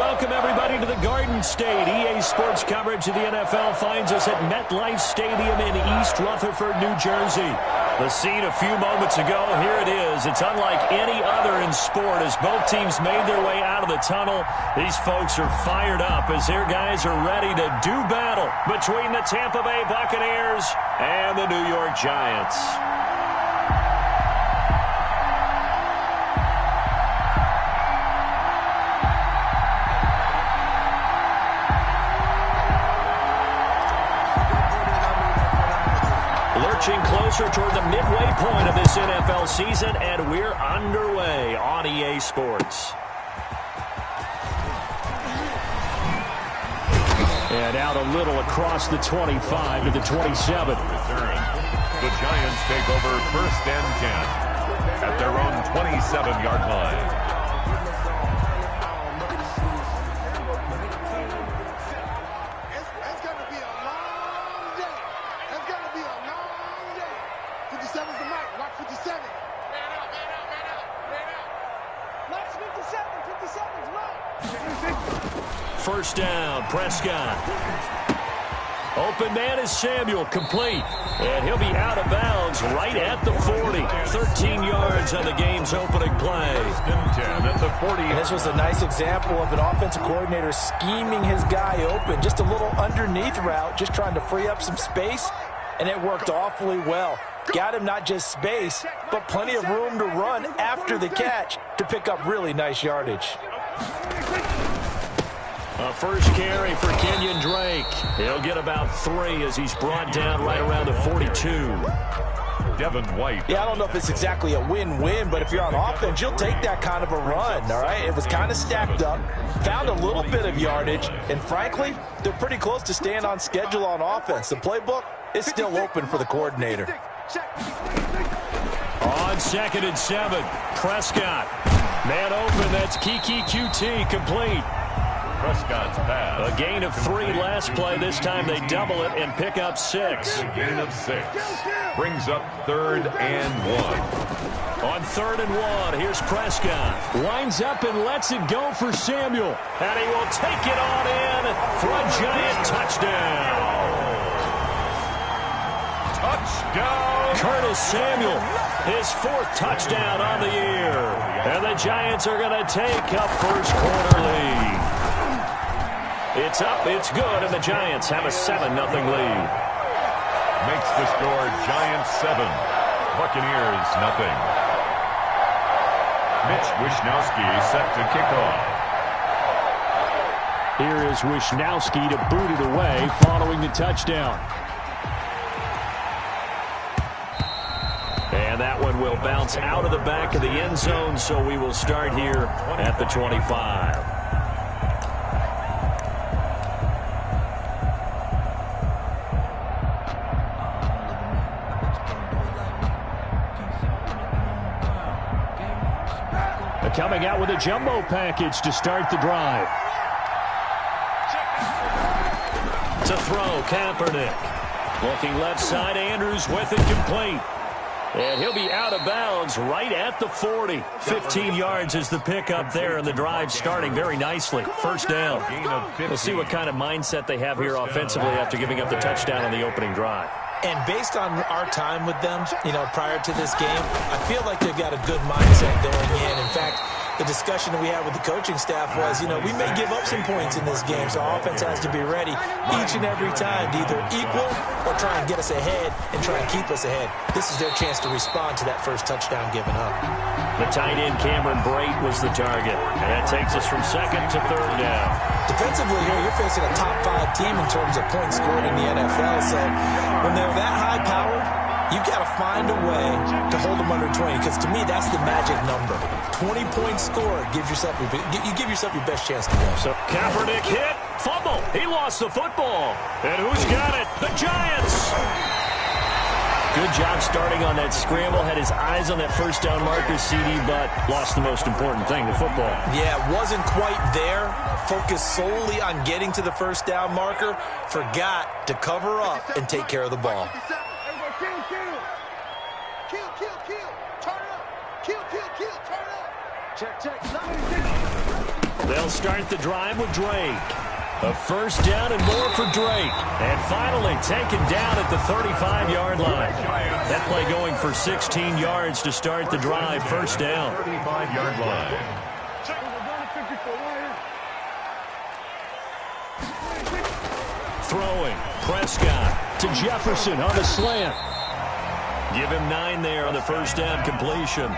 welcome everybody to the Garden State. EA Sports coverage of the NFL finds us at MetLife Stadium in East Rutherford, New Jersey. The scene a few moments ago, here it is. It's unlike any other in sport as both teams made their way out of the tunnel. These folks are fired up as their guys are ready to do battle between the Tampa Bay Buccaneers and the New York Giants. Lurching closer toward the midway point of this NFL season, and we're underway on EA Sports. And out a little across the 25 to the 27. The Giants take over 1st and 10 at their own 27-yard line. First down, Prescott. Open man is Samuel, complete. And he'll be out of bounds right at the 40. 13 yards on the game's opening play. At the 40. This was a nice example of an offensive coordinator scheming his guy open. Just a little underneath route, just trying to free up some space, and it worked awfully well. Got him not just space, but plenty of room to run after the catch to pick up really nice yardage. A first carry for Kenyon Drake. He'll get about 3 as he's brought down right around the 42. Devin White. Yeah, I don't know if it's exactly a win-win, but if you're on offense, you'll take that kind of a run, all right? It was kind of stacked up, found a little bit of yardage, and frankly, they're pretty close to staying on schedule on offense. The playbook is still open for the coordinator. On 2nd and 7, Prescott. Man open, that's Kiki QT, complete. Prescott's pass. A gain of 3 last play. This time they double it and pick up 6. A gain of 6. Brings up 3rd and 1. On 3rd and 1, here's Prescott. Lines up and lets it go for Samuel. And he will take it on in for a Giant touchdown. Touchdown. Curtis Samuel, his 4th touchdown on the year. And the Giants are going to take a first-quarter lead. It's up, it's good, and the Giants have a 7-0 lead. Makes the score Giants 7, Buccaneers 0. Mitch Wishnowsky set to kick off. Here is Wishnowsky to boot it away following the touchdown. And that one will bounce out of the back of the end zone, so we will start here at the 25. Coming out with a jumbo package to start the drive. To throw, Kaepernick. Looking left side, Andrews with it, complete. And he'll be out of bounds right at the 40. 15 yards is the pickup there, and the drive starting very nicely. First down. We'll see what kind of mindset they have here offensively after giving up the touchdown on the opening drive. And based on our time with them, prior to this game, I feel like they've got a good mindset going in. In fact, the discussion that we had with the coaching staff was, we may give up some points in this game, so our offense has to be ready each and every time to either equal or try and get us ahead and try and keep us ahead. This is their chance to respond to that first touchdown given up. The tight end, Cameron Brate, was the target. And that takes us from 2nd to 3rd down. Defensively here, you're facing a top 5 team in terms of points scored in the NFL, so when they're that high-powered, you've got to find a way to hold them under 20, because to me, that's the magic number. 20 points scored gives yourself you give yourself your best chance to win. So Kaepernick hit, fumble. He lost the football. And who's got it? The Giants. Good job starting on that scramble. Had his eyes on that first down marker, CD, but lost the most important thing, the football. Yeah, wasn't quite there. Focused solely on getting to the first down marker. Forgot to cover up and take care of the ball. They'll start the drive with Drake. A first down and more for Drake. And finally taken down at the 35-yard line. That play going for 16 yards to start the drive. First down. 35-yard line. Throwing. Prescott to Jefferson on the slant. Give him 9 there on the first down completion.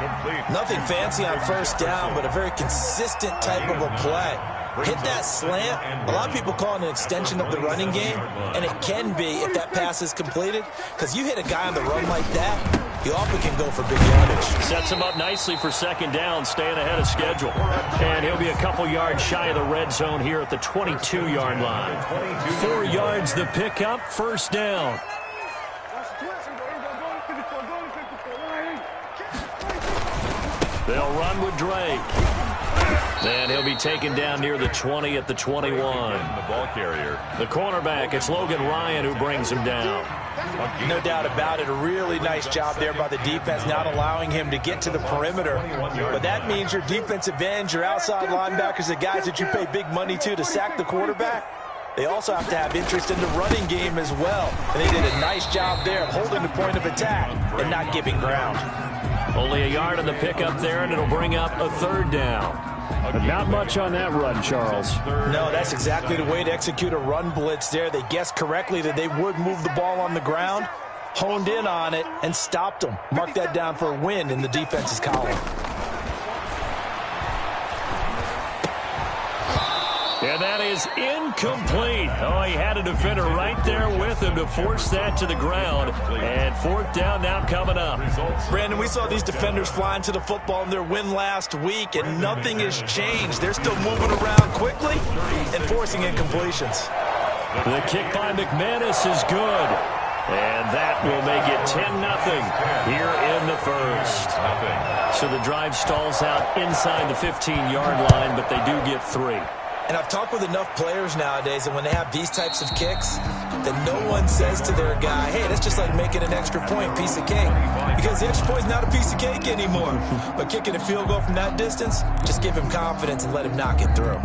Nothing fancy on first down, but a very consistent type of a play. Hit that slant. A lot of people call it an extension of the running game, and it can be if that pass is completed, because you hit a guy on the run like that, he often can go for big yardage. Sets him up nicely for second down, staying ahead of schedule. And he'll be a couple yards shy of the red zone here at the 22-yard line. 4 yards the pickup, first down. They'll run with Drake. And he'll be taken down near the 20 at the 21. The ball carrier. The cornerback, it's Logan Ryan who brings him down. No doubt about it. A really nice job there by the defense, not allowing him to get to the perimeter. But that means your defensive ends, your outside linebackers, the guys that you pay big money to sack the quarterback, they also have to have interest in the running game as well. And they did a nice job there of holding the point of attack and not giving ground. Only a yard on the pickup there, and it'll bring up a third down. But not much on that run, Charles. No, that's exactly the way to execute a run blitz there. They guessed correctly that they would move the ball on the ground, honed in on it, and stopped them. Mark that down for a win in the defense's column. And that is incomplete. Oh, he had a defender right there with him to force that to the ground. And fourth down now coming up. Brandon, we saw these defenders flying to the football in their win last week, and nothing has changed. They're still moving around quickly and forcing incompletions. The kick by McManus is good. And that will make it 10-0 here in the first. So the drive stalls out inside the 15-yard line, but they do get 3. And I've talked with enough players nowadays, and when they have these types of kicks, that no one says to their guy, hey, that's just like making an extra point, piece of cake. Because the extra point is not a piece of cake anymore. But kicking a field goal from that distance, just give him confidence and let him knock it through.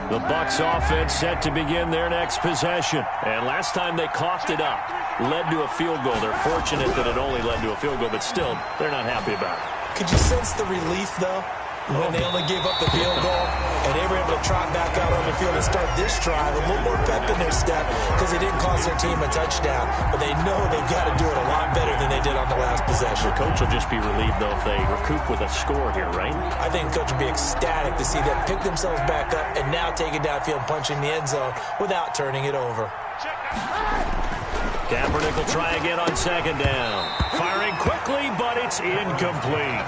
The Bucs offense set to begin their next possession. And last time they coughed it up, led to a field goal. They're fortunate that it only led to a field goal, but still, they're not happy about it. Could you sense the relief, though, when they only gave up the field goal and they were able to trot back out on the field and start this drive, a little more pep in their step because they didn't cost their team a touchdown, but they know they've got to do it a lot better than they did on the last possession. The coach will just be relieved, though, if they recoup with a score here, right? I think the coach will be ecstatic to see them pick themselves back up and now take it downfield, punching the end zone without turning it over. Kaepernick will try again on second down. Firing quickly, but it's incomplete.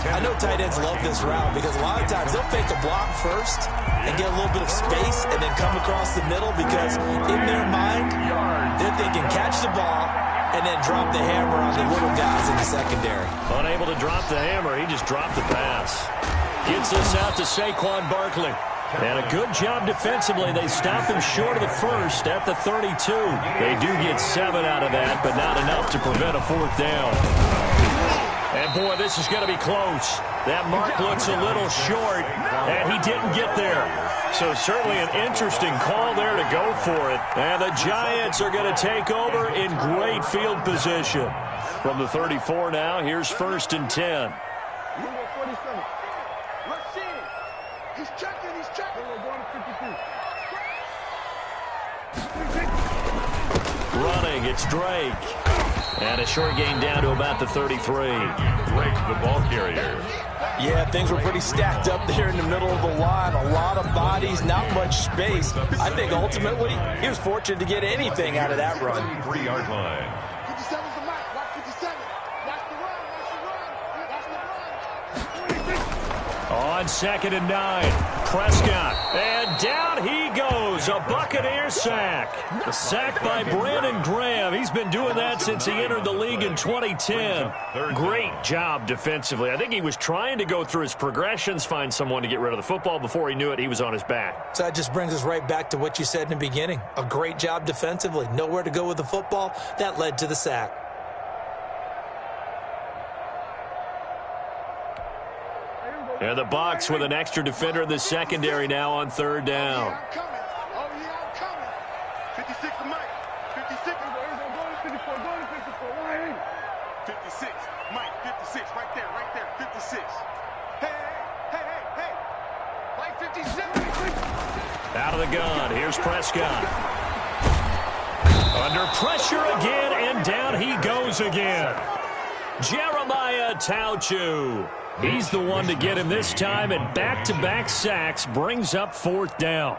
I know tight ends love this route because a lot of times they'll fake a block first and get a little bit of space and then come across the middle because in their mind, they're thinking catch the ball and then drop the hammer on the little guys in the secondary. Unable to drop the hammer, he just dropped the pass. Gets this out to Saquon Barkley. And a good job defensively. They stopped him short of the first at the 32. They do get 7 out of that, but not enough to prevent a fourth down. And, boy, this is going to be close. That mark looks a little short, and he didn't get there. So certainly an interesting call there to go for it. And the Giants are going to take over in great field position. From the 34 now, here's 1st and 10. Running, it's Drake. And a short gain down to about the 33. Drake, the ball carrier. Yeah, things were pretty stacked up there in the middle of the line. A lot of bodies, not much space. I think ultimately he was fortunate to get anything out of that run. 3-yard line. 57's the mark. Watch 57. That's the run. That's the run. That's the run. On on 2nd and 9. Prescott. And down he goes. A Buccaneer sack. A sack by Brandon Graham. He's been doing that since he entered the league in 2010. Great job defensively. I think he was trying to go through his progressions, find someone to get rid of the football. Before he knew it, he was on his back. So that just brings us right back to what you said in the beginning. A great job defensively. Nowhere to go with the football. That led to the sack. And the Bucs with an extra defender in the secondary now on 3rd down. Oh, yeah, I'm coming. 56 to Mike. 56. Go to 54. Go to 54. 56. Mike, 56. Right there. 56. Hey. Mike, 56. Out of the gun. Here's Prescott. Under pressure again, and down he goes again. Jeremiah Tauchu. He's the one to get him this time, and back-to-back sacks brings up 4th down.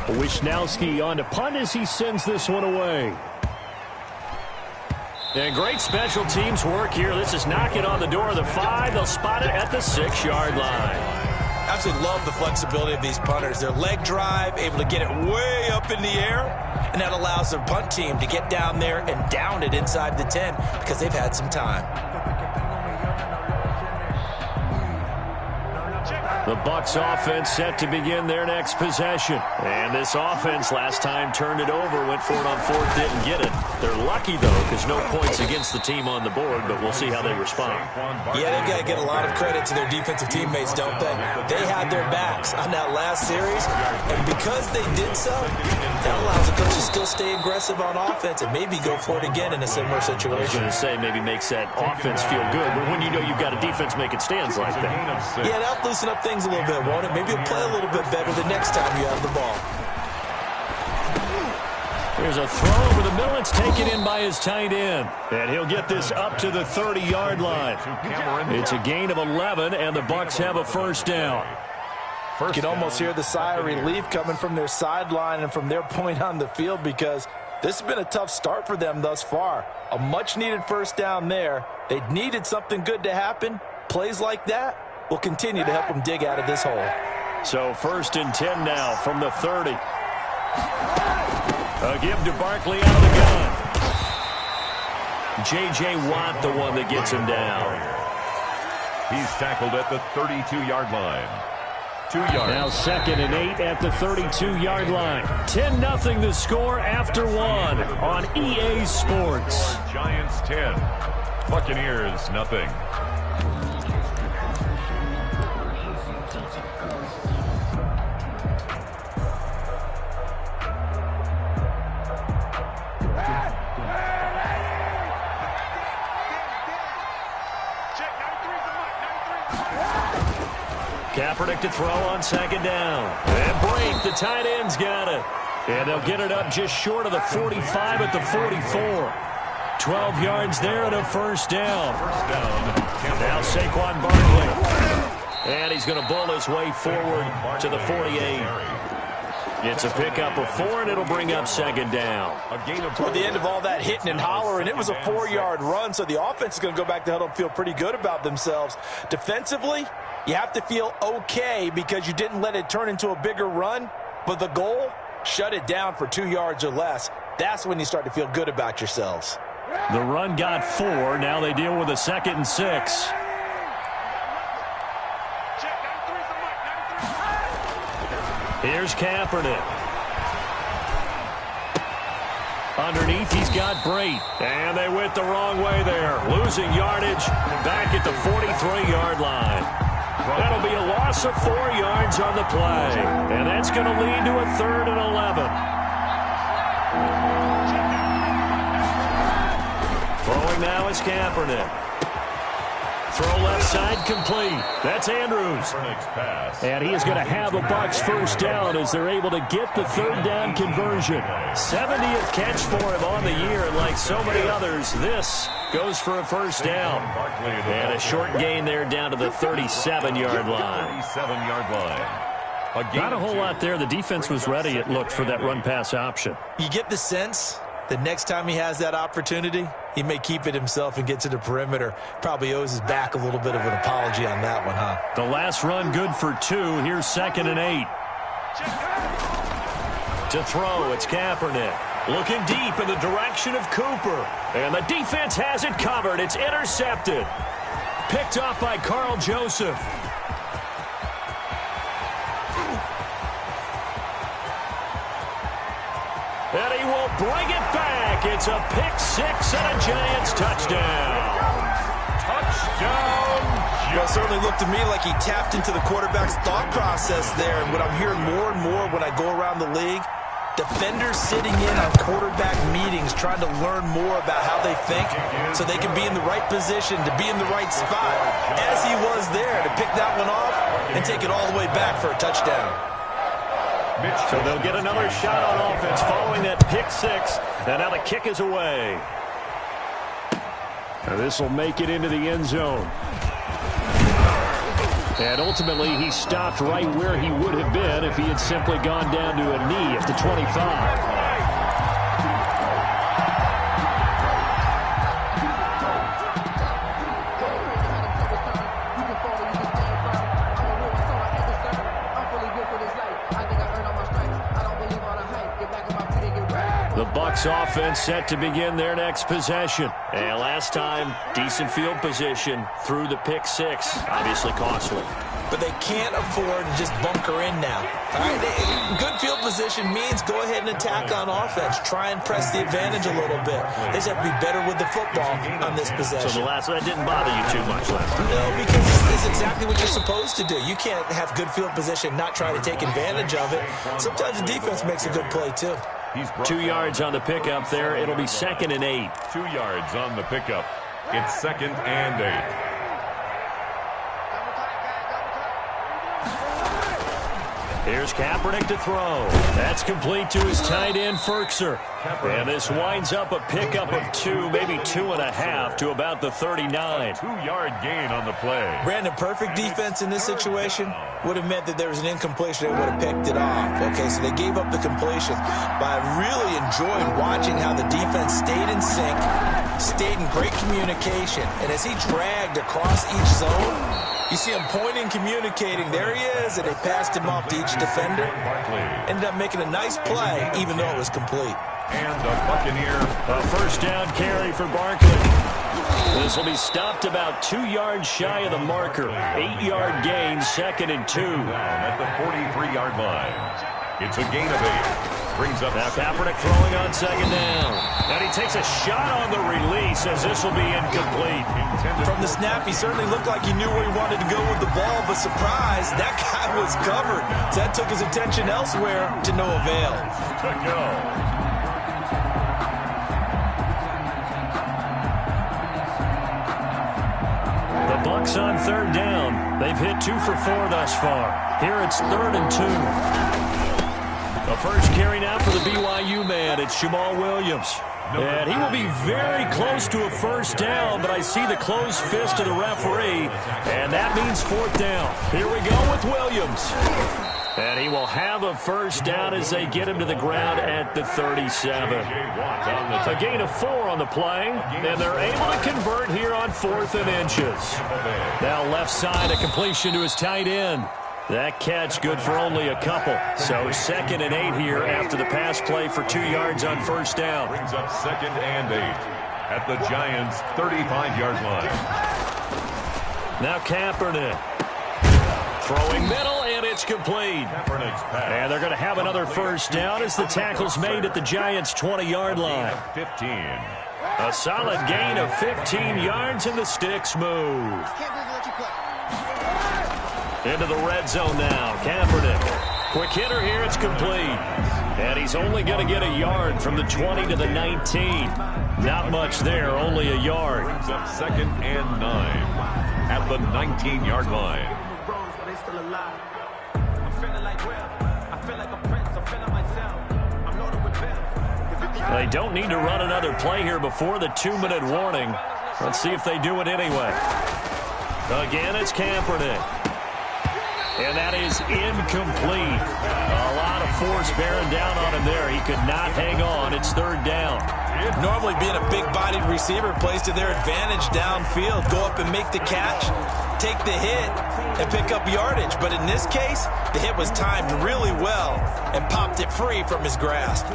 Wisnowski on to punt as he sends this one away. And great special teams work here. This is knocking on the door of the 5. They'll spot it at the 6-yard line. Absolutely love the flexibility of these punters. Their leg drive, able to get it way up in the air, and that allows their punt team to get down there and down it inside the 10 because they've had some time. The Bucs offense set to begin their next possession. And this offense last time turned it over, went for it on 4th, didn't get it. They're lucky, though, because no points against the team on the board, but we'll see how they respond. Yeah, they've got to get a lot of credit to their defensive teammates, don't they? They had their backs on that last series, and because they did so, that allows the coach to still stay aggressive on offense and maybe go for it again in a similar situation. I was going to say maybe makes that offense feel good, but when you know you've got a defense making stands like that. Yeah, that'll loosen up things a little bit, won't it? Maybe you'll play a little bit better the next time you have the ball. Here's a throw over the middle. It's taken in by his tight end. And he'll get this up to the 30-yard line. It's a gain of 11, and the Bucs have a 1st down. You can almost hear the sigh of relief coming from their sideline and from their point on the field because this has been a tough start for them thus far. A much-needed 1st down there. They needed something good to happen. Plays like that will continue to help them dig out of this hole. So 1st and 10 now from the 30. A give to Barkley out of the gun. J.J. Watt the one that gets him down. He's tackled at the 32-yard line. 2 yards. Now 2nd and 8 at the 32-yard line. 10-0 the score after 1 on EA Sports. Giants 10. Buccaneers nothing. Kaepernick to throw on 2nd down. And Brake, the tight end's got it. And they'll get it up just short of the 45 at the 44. 12 yards there and a 1st down. Now Saquon Barkley. And he's going to bull his way forward to the 48. It's a pickup of 4, and it'll bring up 2nd down. Toward the end of all that hitting and hollering, it was a 4-yard run, so the offense is going to go back to huddle and feel pretty good about themselves. Defensively, you have to feel okay because you didn't let it turn into a bigger run, but the goal, shut it down for 2 yards or less. That's when you start to feel good about yourselves. The run got 4. Now they deal with a 2nd and 6. Here's Kaepernick. Underneath, he's got Brate. And they went the wrong way there. Losing yardage back at the 43-yard line. That'll be a loss of 4 yards on the play. And that's going to lead to a 3rd and 11. Throwing now is Kaepernick. Throw left side complete. That's Andrews. And he is going to have a Bucs 1st down as they're able to get the 3rd down conversion. 70th catch for him on the year, and like so many others, this goes for a 1st down. And a short gain there down to the 37-yard line. 37-yard line. Not a whole lot there. The defense was ready, it looked, for that run-pass option. You get the sense The next time he has that opportunity, he may keep it himself and get to the perimeter. Probably owes his back a little bit of an apology on that one, huh? The last run good for 2. Here's 2nd and 8. To throw, it's Kaepernick. Looking deep in the direction of Cooper. And the defense has it covered. It's intercepted. Picked off by Carl Joseph. And he will bring it back. It's a pick 6 and a Giants touchdown. Touchdown. Well, it certainly looked to me like he tapped into the quarterback's thought process there. And what I'm hearing more and more when I go around the league, defenders sitting in on quarterback meetings trying to learn more about how they think so they can be in the right position, to be in the right spot, as he was there, to pick that one off and take it all the way back for a touchdown. So they'll get another shot on offense following that pick 6. And now the kick is away. This will make it into the end zone. And ultimately, he stopped right where he would have been if he had simply gone down to a knee at the 25. The Bucs offense set to begin their next possession. And last time, decent field position through the pick 6. Obviously costly. But they can't afford to just bunker in now. All right, good field position means go ahead and attack on offense. Try and press the advantage a little bit. They just have to be better with the football on this possession. So that didn't bother you too much last time? No, because it's exactly what you're supposed to do. You can't have good field position, not try to take advantage of it. Sometimes the defense makes a good play, too. 2 yards on the pickup there. It'll be 2nd and 8. 2 yards on the pickup. It's 2nd and 8. Here's Kaepernick to throw. That's complete to his tight end, Ferkser. And this winds up a pickup of 2, maybe 2.5 to about the 39. 2-yard gain on the play. Brandon, perfect defense in this situation would have meant that there was an incompletion. They would have picked it off. Okay, so they gave up the completion. But I really enjoyed watching how the defense stayed in sync, stayed in great communication. And as he dragged across each zone, you see him pointing, communicating. There he is, and they passed him off to each defender. Ended up making a nice play, even though it was complete. And the Buccaneer. A first down carry for Barkley. This will be stopped about 2 yards shy of the marker. 8-yard gain, 2nd and 2. At the 43-yard line. It's a gain of 8. Brings up now Kaepernick throwing on 2nd down. And he takes a shot on the release as this will be incomplete. From the snap, he certainly looked like he knew where he wanted to go with the ball, but surprise, that guy was covered. So that took his attention elsewhere to no avail. To go. The Bucs on 3rd down. They've hit 2 for 4 thus far. Here it's 3rd and 2. The first carry now for the BYU man. It's Jamal Williams. And he will be very close to a first down, but I see the closed fist of the referee, and that means 4th down. Here we go with Williams. And he will have a first down as they get him to the ground at the 37. A gain of 4 on the play, and they're able to convert here on 4th and inches. Now left side, a completion to his tight end. That catch good for only a couple. So 2nd and 8 here after the pass play for 2 yards on first down. Brings up 2nd and 8 at the Giants' 35-yard line. Now Kaepernick. Throwing middle, and it's complete. And they're going to have another first down as the tackle's made at the Giants' 20-yard line. 15. A solid gain of 15 yards, and the sticks move. Into the red zone now. Kaepernick. Quick hitter here. It's complete. And he's only going to get a yard from the 20 to the 19. Not much there, only a yard. Brings up 2nd and 9 at the 19-yard line. They don't need to run another play here before the 2-minute warning. Let's see if they do it anyway. Again, it's Kaepernick. And that is incomplete. A lot of force bearing down on him there. He could not hang on. It's third down. Normally being a big-bodied receiver plays to their advantage downfield. Go up and make the catch, take the hit, and pick up yardage. But in this case, the hit was timed really well and popped it free from his grasp.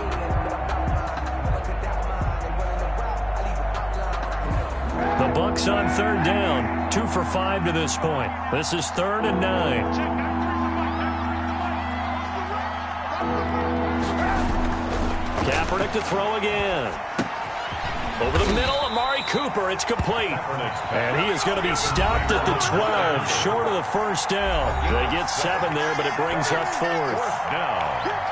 The Bucs on third down, 2 for 5 to this point. This is 3rd and 9. Kaepernick to throw again. Over the middle, Amari Cooper. It's complete. And he is going to be stopped at the 12, short of the first down. They get 7 there, but it brings up 4th down.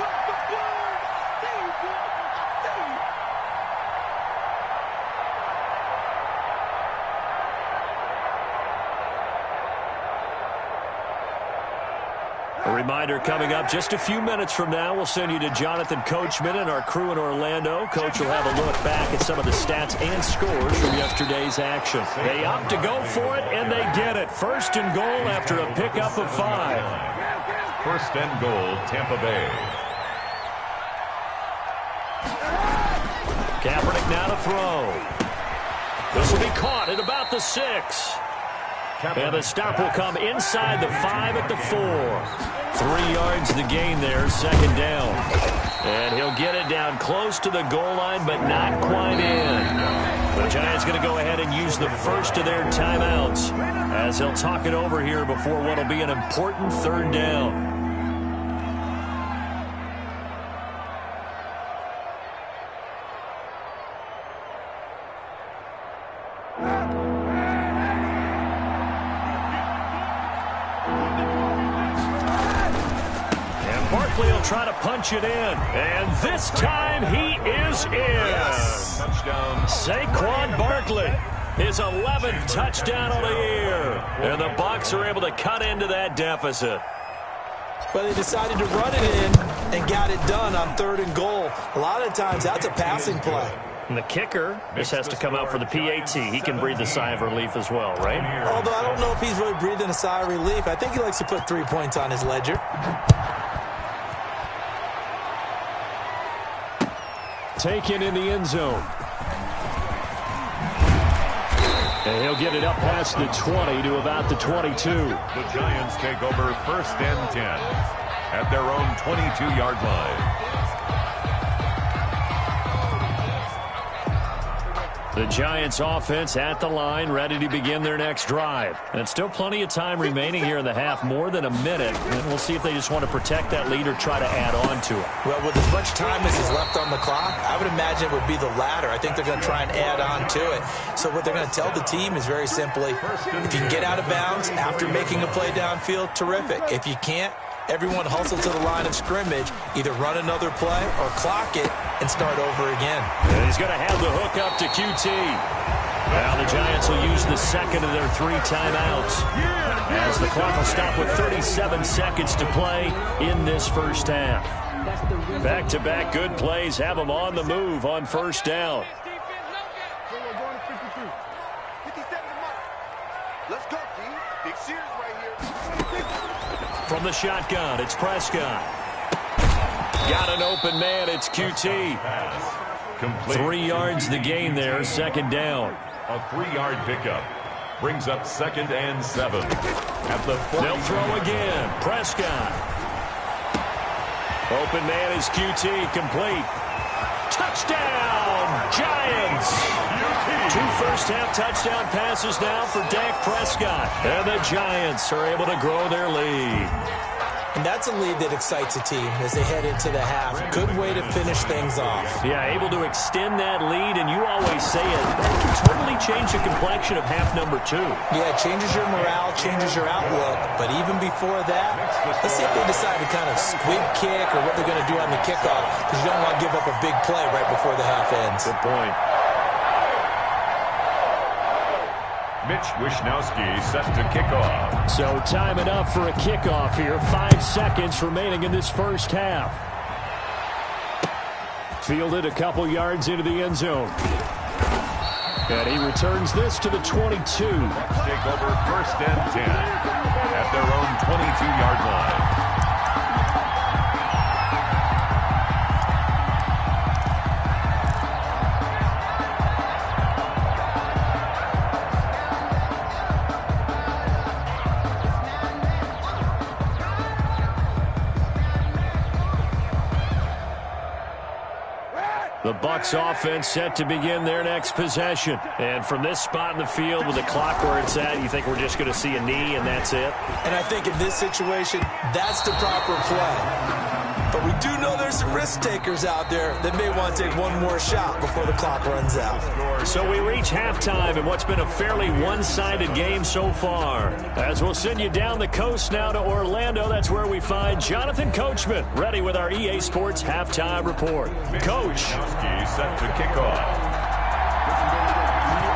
A reminder coming up just a few minutes from now. We'll send you to Jonathan Coachman and our crew in Orlando. Coach will have a look back at some of the stats and scores from yesterday's action. They opt to go for it, and they get it. 1st and goal after a pickup of 5. 1st and goal, Tampa Bay. Kaepernick now to throw. This will be caught at about the 6. And the stop will come inside the 5 at the 4. 3 yards the gain there, 2nd down. And he'll get it down close to the goal line, but not quite in. The Giants going to go ahead and use the first of their timeouts as they'll talk it over here before what will be an important 3rd down. Try to punch it in, and this time he is in. Yes. Touchdown. Saquon Barkley, his 11th touchdown on the year, and the Bucs are able to cut into that deficit. But they decided to run it in and got it done on 3rd and goal. A lot of times that's a passing play. And the kicker just has to come out for the PAT. He can breathe a sigh of relief as well, right? Although I don't know if he's really breathing a sigh of relief. I think he likes to put 3 points on his ledger. Taken in the end zone. And he'll get it up past the 20 to about the 22. The Giants take over 1st and 10 at their own 22-yard line. The Giants offense at the line, ready to begin their next drive. And still plenty of time remaining here in the half, more than a minute. And we'll see if they just want to protect that lead or try to add on to it. Well, with as much time as is left on the clock, I would imagine it would be the latter. I think they're going to try and add on to it. So what they're going to tell the team is very simply, if you can get out of bounds after making a play downfield, terrific. If you can't, everyone hustle to the line of scrimmage, either run another play or clock it and start over again. And he's going to have the hook up to QT. Now the Giants will use the 2nd of their 3 timeouts as the clock will stop with 37 seconds to play in this first half. Back-to-back good plays have them on the move on 1st down. Let's go, team. Big series right here. From the shotgun, it's Prescott. Got an open man, it's QT. 3 yards the gain there, 2nd down. A 3-yard pickup brings up 2nd and 7 at the 40. They'll throw again. Prescott. Open man is QT, complete. Touchdown, Giants. 2 first-half touchdown passes now for Dak Prescott. And the Giants are able to grow their lead. And that's a lead that excites a team as they head into the half. Good way to finish things off. Yeah, able to extend that lead, and you always say it, that can totally change the complexion of half number 2. Yeah, it changes your morale, changes your outlook. But even before that, let's see if they decide to kind of squib kick or what they're going to do on the kickoff, because you don't want to give up a big play right before the half ends. Good point. Mitch Wishnowsky set to kick off. So time enough for a kickoff here. 5 seconds remaining in this first half. Fielded a couple yards into the end zone. And he returns this to the 22. Bucks take over 1st and 10 at their own 22-yard line. The Bucs offense set to begin their next possession. And from this spot in the field with the clock where it's at, you think we're just going to see a knee and that's it? And I think in this situation, that's the proper play. But we do know there's some risk takers out there that may want to take one more shot before the clock runs out. So we reach halftime in what's been a fairly one-sided game so far. As we'll send you down the coast now to Orlando, that's where we find Jonathan Coachman, ready with our EA Sports halftime report. Coach. Set to kick off.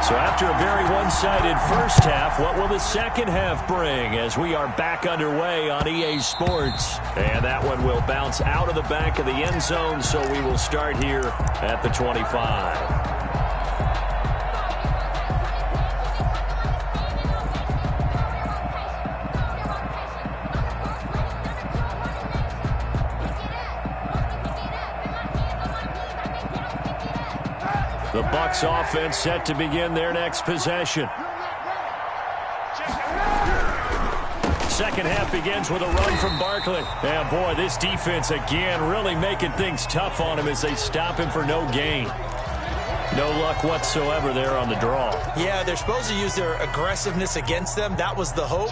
So after a very one-sided first half, what will the second half bring as we are back underway on EA Sports? And that one will bounce out of the back of the end zone, so we will start here at the 25. The Bucs offense set to begin their next possession. Second half begins with a run from Barkley. And boy, this defense again really making things tough on him as they stop him for no gain. No luck whatsoever there on the draw. Yeah, they're supposed to use their aggressiveness against them. That was the hope.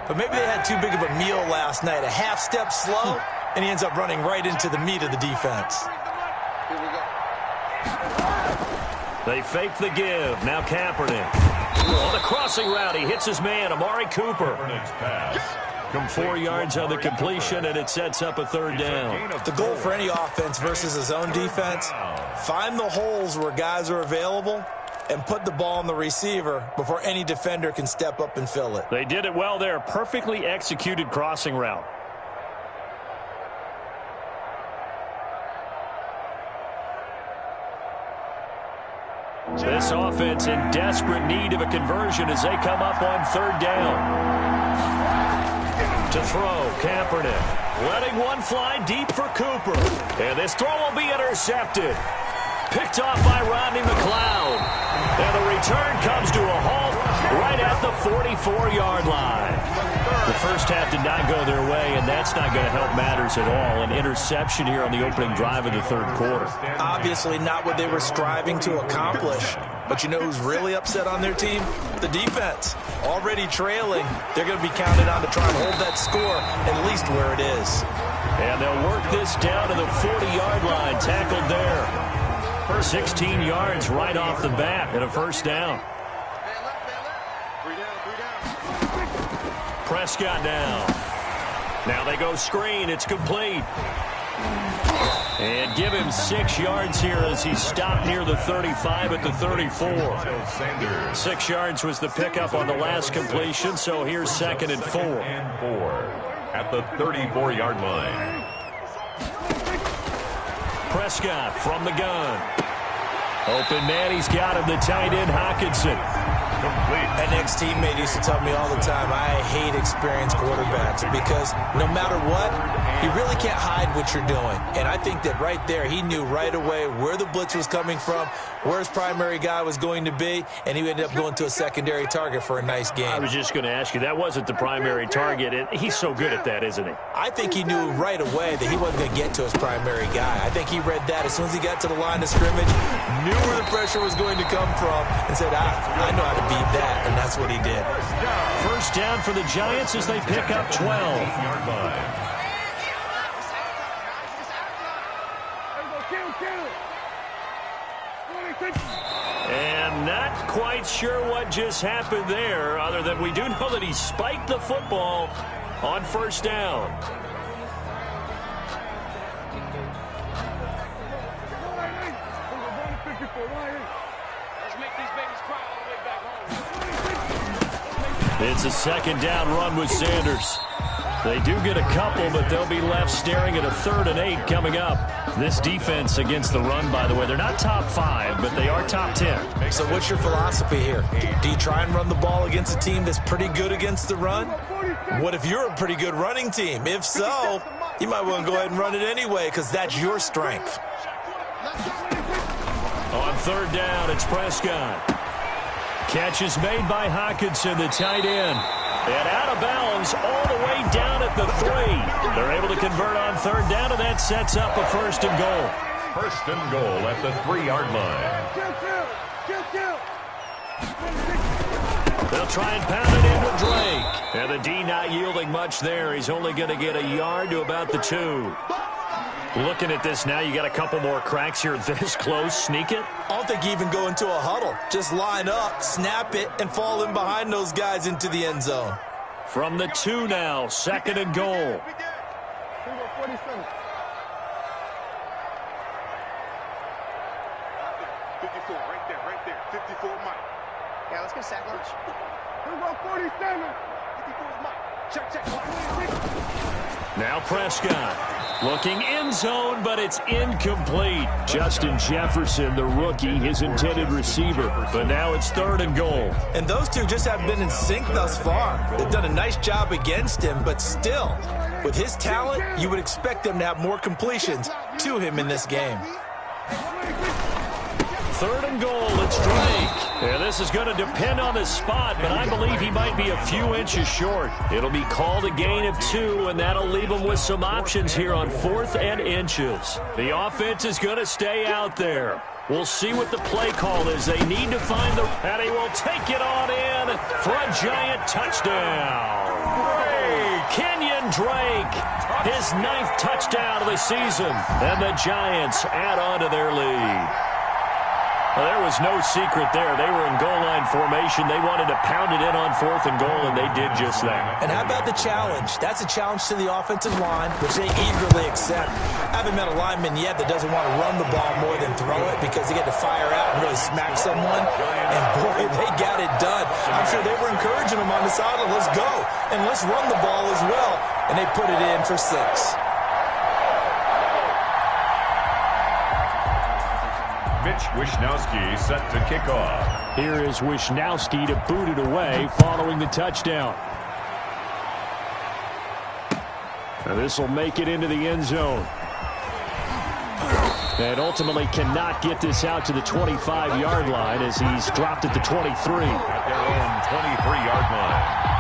But maybe they had too big of a meal last night. A half step slow, and he ends up running right into the meat of the defense. They fake the give. Now Kaepernick. On the crossing route, he hits his man, Amari Cooper. 4 yards on the completion, and it sets up a third down. The goal for any offense versus his own defense, find the holes where guys are available and put the ball on the receiver before any defender can step up and fill it. They did it well there. Perfectly executed crossing route. This offense in desperate need of a conversion as they come up on third down. To throw, Kaepernick. Letting one fly deep for Cooper. And this throw will be intercepted. Picked off by Rodney McLeod. And the return comes to a halt right at the 44-yard line. The first half did not go their way, and that's not going to help matters at all. An interception here on the opening drive of the third quarter. Obviously not what they were striving to accomplish. But you know who's really upset on their team? The defense. Already trailing. They're going to be counted on to try and hold that score at least where it is. And they'll work this down to the 40-yard line. Tackled there. 16 yards right off the bat and a first down. Prescott down. Now they go screen. It's complete. And give him 6 yards here as he stopped near the 35 at the 34. 6 yards was the pickup on the last completion, so here's 2nd and 4. At the 34-yard line. Prescott from the gun. Open man, he's got him, the tight end, Hockenson. An ex-teammate used to tell me all the time, I hate experienced quarterbacks because no matter what, you really can't hide what you're doing. And I think that right there, he knew right away where the blitz was coming from, where his primary guy was going to be, and he ended up going to a secondary target for a nice game. I was just going to ask you, that wasn't the primary target. And he's so good at that, isn't he? I think he knew right away that he wasn't going to get to his primary guy. I think he read that as soon as he got to the line of scrimmage, knew where the pressure was going to come from, and said, I know how to beat that, and that's what he did. First down for the Giants as they pick up 12. And not quite sure what just happened there, other than we do know that he spiked the football on first down. It's a 2nd down run with Sanders. They do get a couple, but they'll be left staring at a 3rd and 8 coming up. This defense against the run, by the way, they're not top 5, but they are top 10. So what's your philosophy here? Do you try and run the ball against a team that's pretty good against the run? What if you're a pretty good running team? If so, you might want to go ahead and run it anyway because that's your strength. On third down, it's Prescott. Catch is made by Hockenson, the tight end. And out of bounds all the way down at the 3. They're able to convert on third down, and that sets up a 1st and goal. 1st and goal at the 3-yard line. They'll try and pound it in with Drake. And the D not yielding much there. He's only going to get a yard to about the 2. Looking at this now, you got a couple more cracks here this close. Sneak it? I don't think you even go into a huddle. Just line up, snap it, and fall in behind those guys into the end zone. From the 2 now, 2nd and goal. 54, right there. 54, Mike. Yeah, let's get sack lunch. Here we go, 47. 54 is Mike. Check. Now Prescott looking end zone, but it's incomplete. Justin Jefferson, the rookie, his intended receiver. But now it's 3rd and goal. And those two just haven't been in sync thus far. They've done a nice job against him, but still, with his talent, you would expect them to have more completions to him in this game. 3rd and goal, it's Drake. Yeah, this is going to depend on the spot, but I believe he might be a few inches short. It'll be called a gain of 2, and that'll leave him with some options here on 4th and inches. The offense is going to stay out there. We'll see what the play call is. They need to find the... And he will take it on in for a giant touchdown. Kenyon Drake, his 9th touchdown of the season. And the Giants add on to their lead. Well, there was no secret there. They were in goal line formation. They wanted to pound it in on 4th and goal, and they did just that. And how about the challenge? That's a challenge to the offensive line, which they eagerly accept. I haven't met a lineman yet that doesn't want to run the ball more than throw it because they get to fire out and really smack someone. And, boy, they got it done. I'm sure they were encouraging them on the sideline. Let's go, and let's run the ball as well. And they put it in for 6. Mitch Wishnowsky set to kick off. Here is Wishnowsky to boot it away following the touchdown. Now this will make it into the end zone. And ultimately cannot get this out to the 25-yard line as he's dropped at the 23. At their own 23-yard line.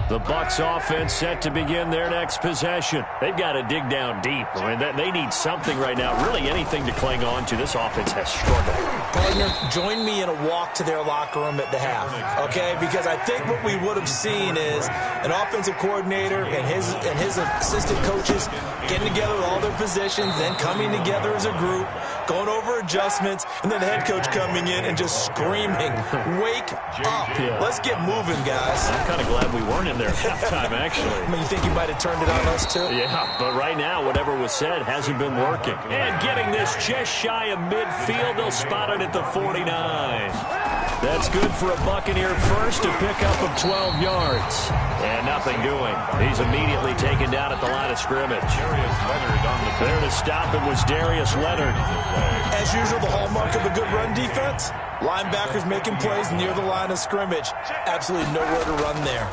The Bucs offense set to begin their next possession. They've got to dig down deep. I mean, they need something right now, really anything to cling on to. This offense has struggled. Partner, join me in a walk to their locker room at the half, okay? Because I think what we would have seen is an offensive coordinator and his assistant coaches getting together with all their positions, then coming together as a group, going over adjustments, and then the head coach coming in and just screaming, "Wake up. Let's get moving, guys." I'm kind of glad we weren't in there at halftime, actually. I mean, you think he might have turned it on us, too? Yeah, but right now, whatever was said hasn't been working. And getting this just shy of midfield, they'll spot it at the 49. That's good for a Buccaneer first to pick up of 12 yards. And nothing doing. He's immediately taken down at the line of scrimmage. Darius Leonard on the There to stop him was Darius Leonard. As usual, the hallmark of a good run defense, linebackers making plays near the line of scrimmage. Absolutely nowhere to run there.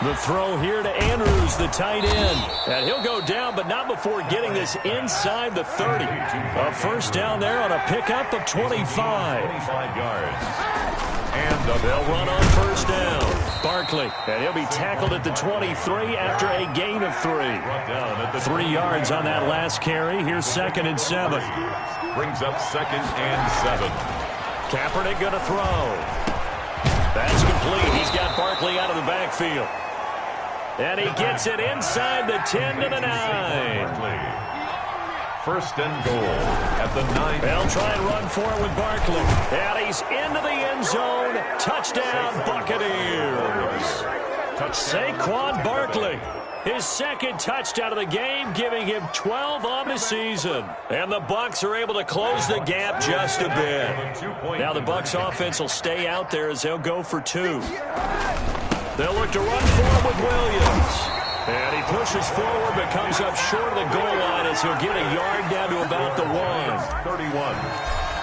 The throw here to Andrews, the tight end. And he'll go down, but not before getting this inside the 30. A first down there on a pickup of 25. 25 yards. And they'll run on first down. Barkley, and he'll be tackled at the 23 after a gain of 3. 3 yards on that last carry. Here's 2nd and 7. Brings up 2nd and 7. Kaepernick going to throw. That's complete. He's got Barkley out of the backfield. And he gets it inside the 10 to the 9. First and goal at the 9. They'll try and run for it with Barkley. And he's into the end zone. Touchdown, Buccaneers. Saquon Barkley, his second touchdown of the game, giving him 12 on the season. And the Bucs are able to close the gap just a bit. Now the Bucs offense will stay out there as they'll go for 2. They'll look to run for it with Williams. And he pushes forward but comes up short of the goal line as he'll get a yard down to about the 1. 31.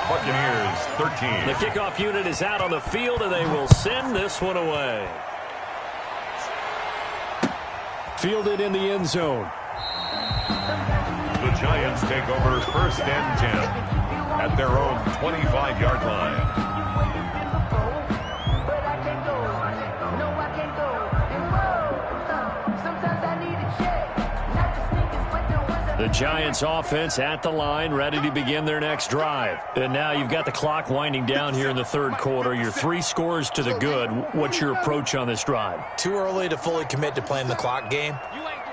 Buccaneers 13. The kickoff unit is out on the field, and they will send this one away. Fielded in the end zone. The Giants take over first and 10 at their own 25-yard line. The Giants offense at the line, ready to begin their next drive. And now you've got the clock winding down here in the third quarter. You're 3 scores to the good. What's your approach on this drive? Too early to fully commit to playing the clock game.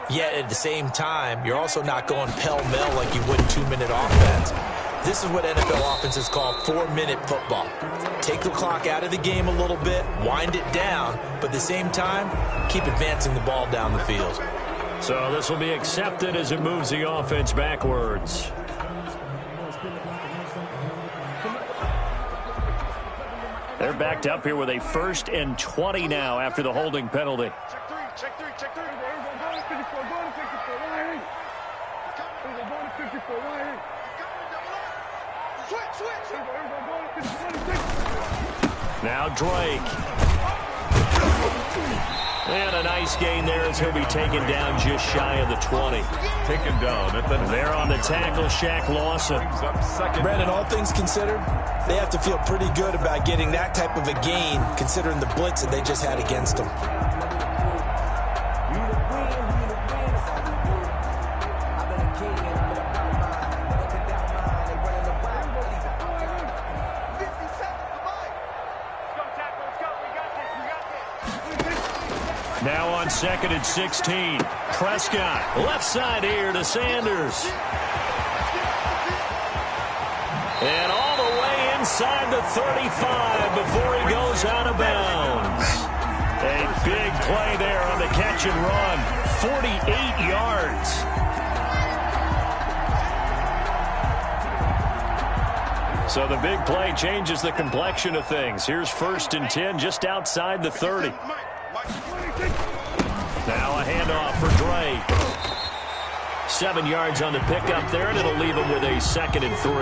Yet at the same time, you're also not going pell-mell like you would in 2-minute offense. This is what NFL offenses call 4-minute football. Take the clock out of the game a little bit, wind it down, but at the same time, keep advancing the ball down the field. So this will be accepted as it moves the offense backwards. They're backed up here with a 1st and 20 now after the holding penalty. Check three. Now Drake. And a nice gain there as he'll be taken down just shy of the 20. Taken down at the... They're on the tackle, Shaq Lawson. Brandon, all things considered, they have to feel pretty good about getting that type of a gain considering the blitz that they just had against them. Now on 2nd and 16. Prescott, left side here to Sanders. And all the way inside the 35 before he goes out of bounds. A big play there on the catch and run. 48 yards. So the big play changes the complexion of things. Here's 1st and 10 just outside the 30. Now a handoff for Drake. 7 yards on the pickup there, and it'll leave him with a 2nd and 3.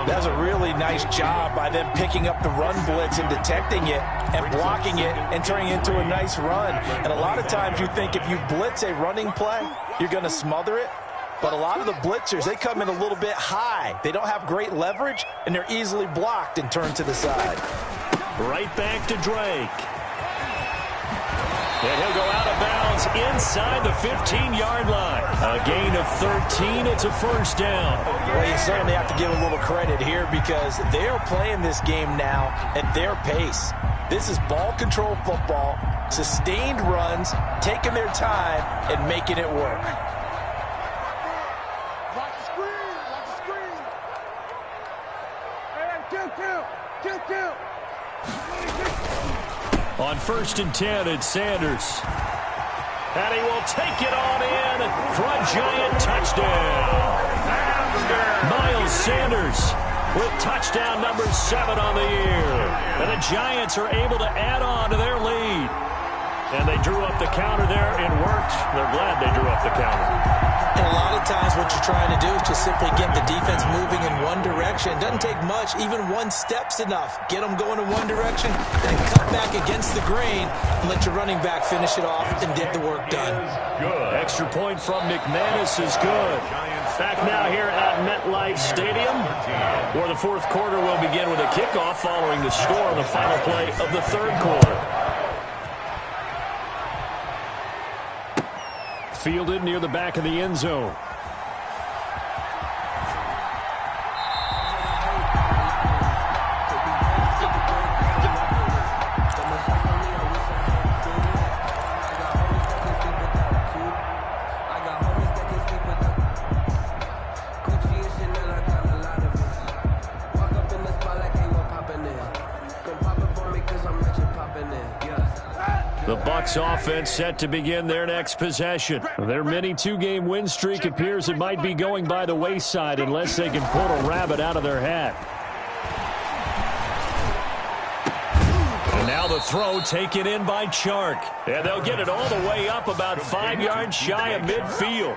That's a really nice job by them picking up the run blitz and detecting it and blocking it and turning it into a nice run. And a lot of times you think if you blitz a running play, you're going to smother it. But a lot of the blitzers, they come in a little bit high. They don't have great leverage, and they're easily blocked and turned to the side. Right back to Drake. And he'll go out of bounds inside the 15-yard line. A gain of 13. It's a 1st down. Well, you certainly have to give a little credit here because they are playing this game now at their pace. This is ball control football, sustained runs, taking their time, and making it work. Watch the screen. Hey, kill. On 1st and 10, it's Sanders. And he will take it on in for a giant touchdown. Miles Sanders with touchdown number 7 on the year. And the Giants are able to add on to their lead. And they drew up the counter there. It worked. They're glad they drew up the counter. And a lot of times what you're trying to do is just simply get the defense moving in one direction. It doesn't take much. Even one step's enough. Get them going in one direction, then cut back against the grain and let your running back finish it off and get the work done. Good. Extra point from McManus is good. Back now here at MetLife Stadium, where the 4th quarter will begin with a kickoff following the score on the final play of the 3rd quarter. Fielded near the back of the end zone. The Bucs offense set to begin their next possession. Their mini two-game win streak appears it might be going by the wayside unless they can pull a rabbit out of their hat. And now the throw taken in by Chark. And they'll get it all the way up about 5 yards shy of midfield.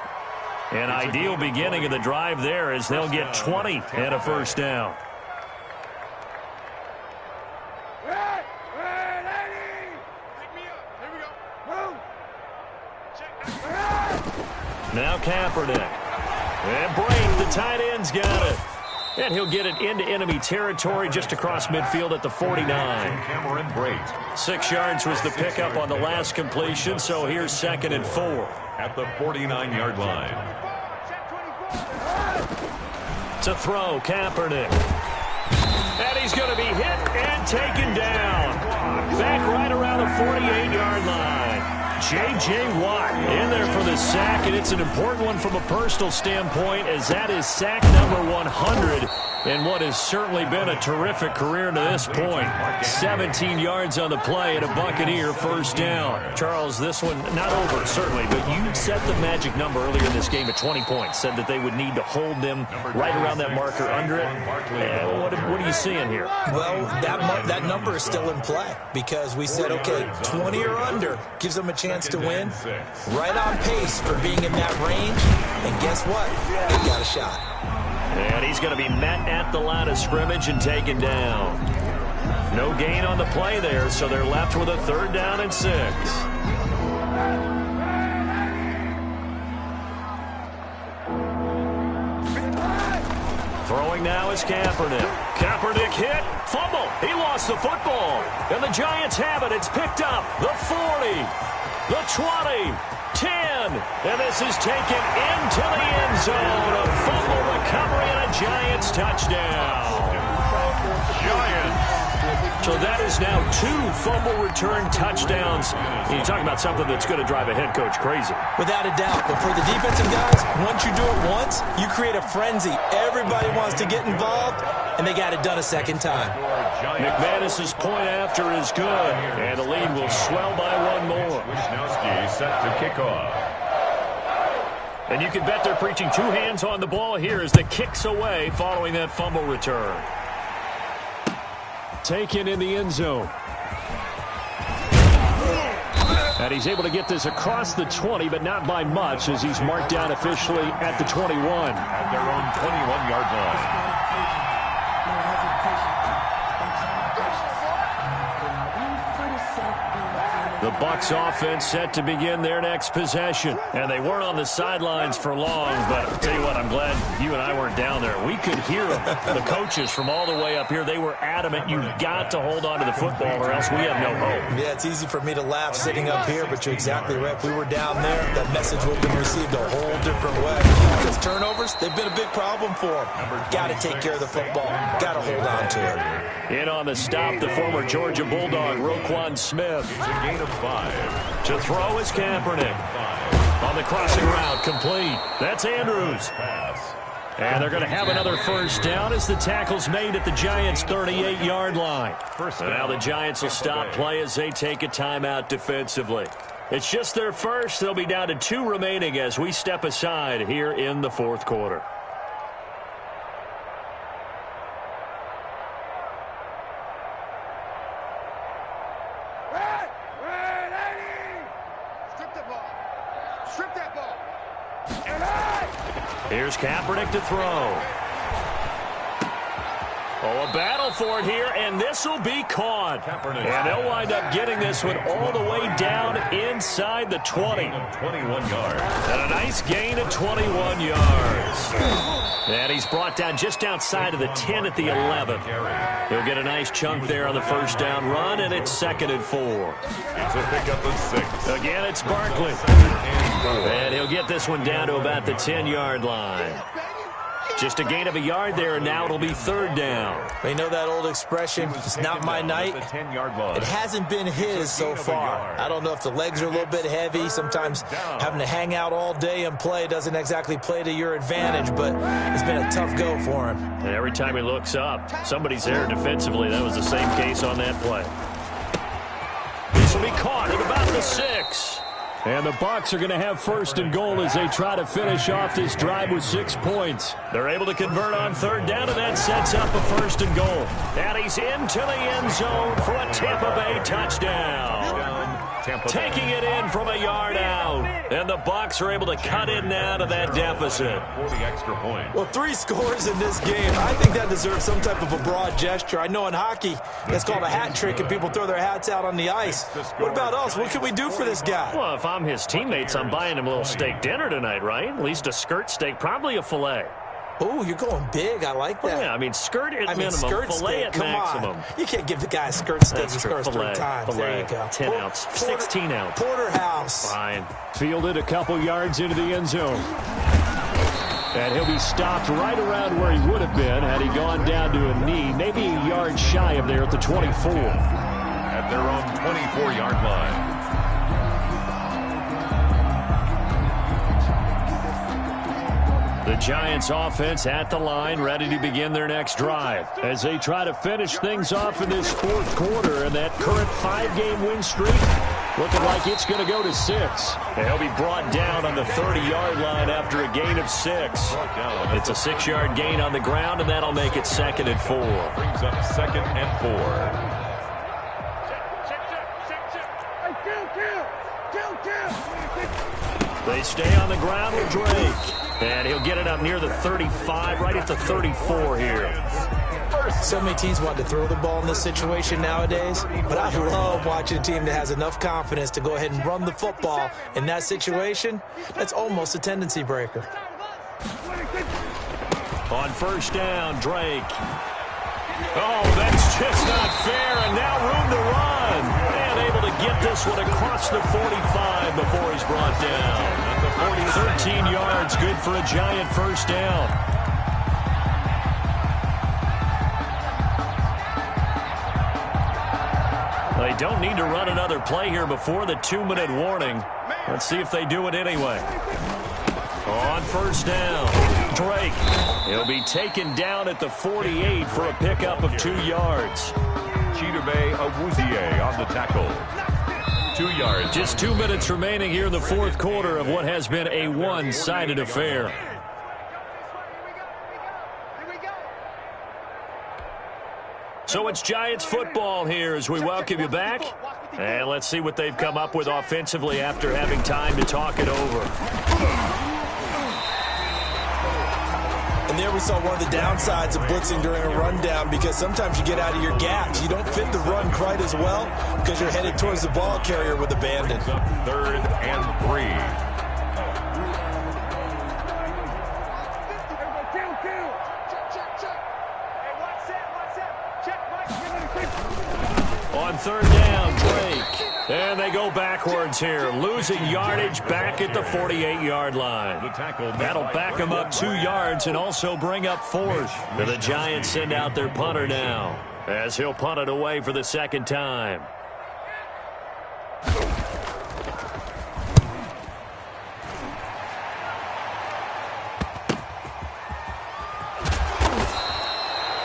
An ideal beginning of the drive there as they'll get 20 and a first down. Now Kaepernick. And Brake, the tight end's got it. And he'll get it into enemy territory just across midfield at the 49. Cameron Brake. 6 yards was the pickup on the last completion, so here's 2nd and 4. At the 49-yard line. To throw, Kaepernick. And he's going to be hit and taken down. Back right around the 48-yard line. J.J. Watt in there for the sack, and it's an important one from a personal standpoint as that is sack number 100 in what has certainly been a terrific career to this point. 17 yards on the play and a Buccaneer first down. Charles, this one not over, certainly, but you set the magic number earlier in this game at 20 points, said that they would need to hold them right around that marker under it. What are you seeing here? Well, that number is still in play because we said, okay, 20 or under gives them a chance to win. Right on pace for being in that range. And guess what? They got a shot. And he's going to be met at the line of scrimmage and taken down. No gain on the play there, so they're left with a 3rd down and 6. Throwing now is Kaepernick. Kaepernick hit, fumble. He lost the football. And the Giants have it. It's picked up. The 40, the 20, 10. And this is taken into the end zone. A fumble recovery and a Giants touchdown. Giants. So that is now 2 fumble return touchdowns. And you're talking about something that's going to drive a head coach crazy. Without a doubt. But for the defensive guys, once you do it once, you create a frenzy. Everybody wants to get involved, and they got it done a second time. McManus's point after is good, and the lead will swell by 1 more. Wisnowski set to kick off. And you can bet they're preaching 2 hands on the ball here as the kick's away following that fumble return. Taken in the end zone. And he's able to get this across the 20, but not by much as he's marked down officially at the 21. At their own 21-yard line. The Bucs offense set to begin their next possession. And they weren't on the sidelines for long, but I'll tell you what, I'm glad you and I weren't down there. We could hear them, the coaches from all the way up here. They were adamant, you've got to hold on to the football or else we have no hope. Yeah, it's easy for me to laugh sitting up here, but you're exactly right. If we were down there, that message would have been received a whole different way. Because turnovers, they've been a big problem for them. Got to take care of the football. Got to hold on to it. In on the stop, the former Georgia Bulldog, Roquan Smith. It's a gain of 5. To throw is Kaepernick. On the crossing route, complete. That's Andrews. And they're going to have another first down as the tackle's made at the Giants' 38-yard line. And now the Giants will stop play as they take a timeout defensively. It's just their first. They'll be down to 2 remaining as we step aside here in the 4th quarter. Here's Kaepernick to throw. Oh, a battle for it here, and this will be caught. And they'll wind up getting this one all the way down inside the 20. 21 yards. And a nice gain of 21 yards. And he's brought down just outside of the 10 at the 11. He'll get a nice chunk there on the first down run, and it's 2nd and 4. It's a pickup of 6. Again, it's Barkley. And he'll get this one down to about the 10-yard line. Just a gain of a yard there, and now it'll be 3rd down. You know that old expression, it's not my night? It hasn't been his so far. I don't know if the legs are a little bit heavy. Sometimes having to hang out all day and play doesn't exactly play to your advantage, but it's been a tough go for him. And every time he looks up, somebody's there defensively. That was the same case on that play. This will be caught at about at the 6. And the Bucs are going to have first and goal as they try to finish off this drive with 6 points. They're able to convert on third down, and that sets up a first and goal. And he's into the end zone for a Tampa Bay touchdown. Taking it in from a yard out. And the Bucs are able to cut in now to that deficit. 40 extra points. Well, 3 scores in this game. I think that deserves some type of a broad gesture. I know in hockey, that's called a hat trick, and people throw their hats out on the ice. What about us? What can we do for this guy? Well, if I'm his teammates, I'm buying him a little steak dinner tonight, right? At least a skirt steak, probably a filet. Oh, you're going big. I like that. Well, yeah, I mean, skirt at minimum, skirt filet steak. at Come maximum. On. You can't give the guy a skirt steak. That's He true. scores 3 times. There you go. 10 ounce, 16 ounce. Porterhouse. Fine. Fielded a couple yards into the end zone. And he'll be stopped right around where he would have been had he gone down to a knee, maybe a yard shy of there at the 24. At their own 24-yard line. The Giants offense at the line, ready to begin their next drive as they try to finish things off in this fourth quarter. And that current 5-game win streak looking like it's going to go to 6. And he'll be brought down on the 30-yard line after a gain of 6. It's a 6-yard gain on the ground, and that'll make it 2nd and 4. Brings up 2nd and 4. They stay on the ground with Drake. And he'll get it up near the 35, right at the 34 here. So many teams want to throw the ball in this situation nowadays, but I love watching a team that has enough confidence to go ahead and run the football in that situation. That's almost a tendency breaker. On first down, Drake. Oh, that's just not fair, and now room to run. And able to get this one across the 45 before he's brought down. 13 yards, good for a Giant first down. They don't need to run another play here before the 2-minute warning. Let's see if they do it anyway. On first down, Drake. He'll be taken down at the 48 for a pickup of 2 yards. Chidobe Awuzie on the tackle. 2 yards. Just 2 minutes remaining here in the fourth quarter of what has been a one-sided affair. So it's Giants football here as we welcome you back. And let's see what they've come up with offensively after having time to talk it over. And there we saw one of the downsides of blitzing during a rundown, because sometimes you get out of your gaps. You don't fit the run quite as well because you're headed towards the ball carrier with abandon. 3rd and 3. On third down, Drake. And they go backwards here, losing yardage back at the 48-yard line. That'll back them up 2 yards and also bring up 4th. The Giants send out their punter now as he'll punt it away for the 2nd time.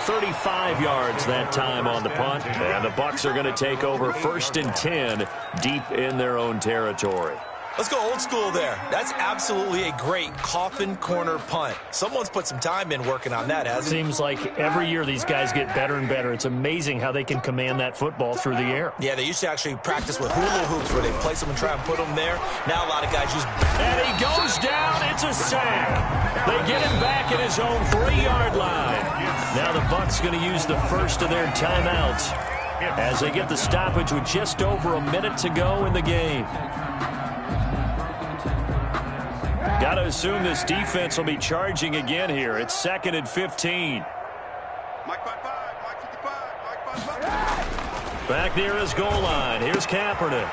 .35 yards that time on the punt, and the Bucs are going to take over 1st and 10 deep in their own territory. Let's go old school there. That's absolutely a great coffin corner punt. Someone's put some time in working on that, hasn't it? Seems like every year these guys get better and better. It's amazing how they can command that football through the air. Yeah, they used to actually practice with hula hoops where they place them and try and put them there. Now a lot of guys use... And he goes down. It's a sack. They get him back at his own 3-yard line. Now the Bucs going to use the first of their timeouts as they get the stoppage with just over a minute to go in the game. Got to assume this defense will be charging again here. It's 2nd and 15. Back near his goal line. Here's Kaepernick.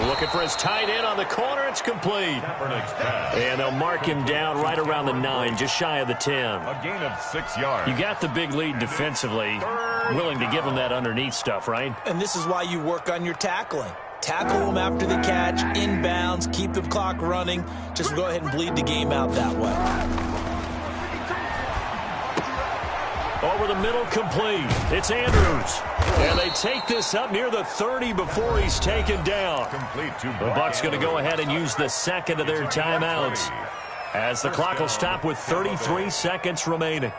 Looking for his tight end on the corner. It's complete. And they'll mark him down right around the 9, just shy of the 10. A gain of 6 yards. You got the big lead defensively. Willing to give him that underneath stuff, right? And this is why you work on your tackling. Tackle them after the catch, inbounds, keep the clock running. Just go ahead and bleed the game out that way. Over the middle, complete. It's Andrews. And they take this up near the 30 before he's taken down. The Bucs going to go ahead and use the second of their timeouts, as the clock will stop with 33 seconds remaining.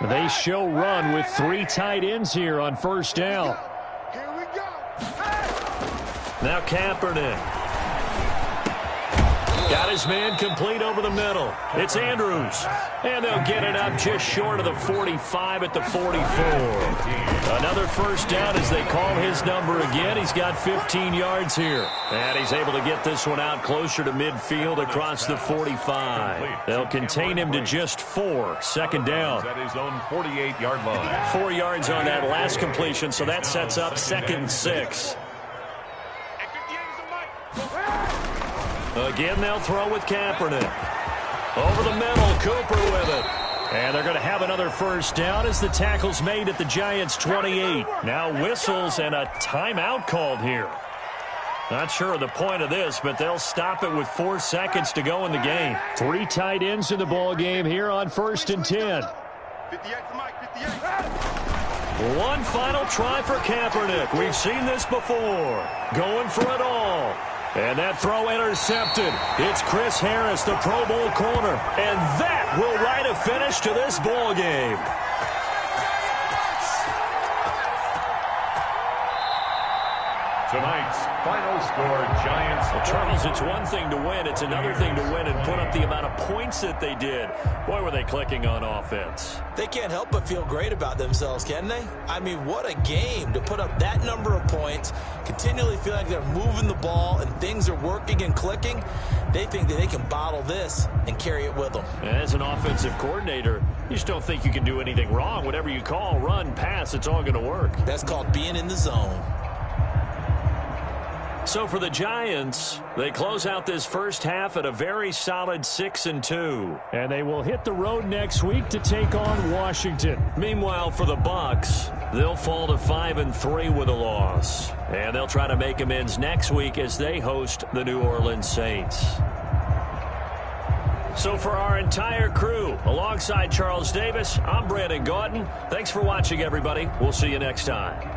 They show run with 3 tight ends here on first down. Here we go. Now Kaepernick. Got his man complete over the middle. It's Andrews. And they'll get it up just short of the 45 at the 44. Another first down as they call his number again. He's got 15 yards here. And he's able to get this one out closer to midfield across the 45. They'll contain him to just 4. Second down. At his own 48-yard line. 4 yards on that last completion, so that sets up 2nd and 6. Again, they'll throw with Kaepernick. Over the middle, Cooper with it. And they're going to have another first down as the tackle's made at the Giants' 28. Now whistles and a timeout called here. Not sure of the point of this, but they'll stop it with 4 seconds to go in the game. 3 tight ends in the ball game here on 1st and 10. 58 for Mike, 58. One final try for Kaepernick. We've seen this before. Going for it all. And that throw intercepted. It's Chris Harris, the Pro Bowl corner. And that will write a finish to this ball game. Tonight's final score, Giants. Well, Charles, it's one thing to win. It's another thing to win and put up the amount of points that they did. Boy, were they clicking on offense. They can't help but feel great about themselves, can they? I mean, what a game to put up that number of points, continually feel like they're moving the ball and things are working and clicking. They think that they can bottle this and carry it with them. As an offensive coordinator, you just don't think you can do anything wrong. Whatever you call, run, pass, it's all going to work. That's called being in the zone. So for the Giants, they close out this first half at a very solid 6-2. And they will hit the road next week to take on Washington. Meanwhile, for the Bucs, they'll fall to 5-3 with a loss. And they'll try to make amends next week as they host the New Orleans Saints. So for our entire crew, alongside Charles Davis, I'm Brandon Gautin. Thanks for watching, everybody. We'll see you next time.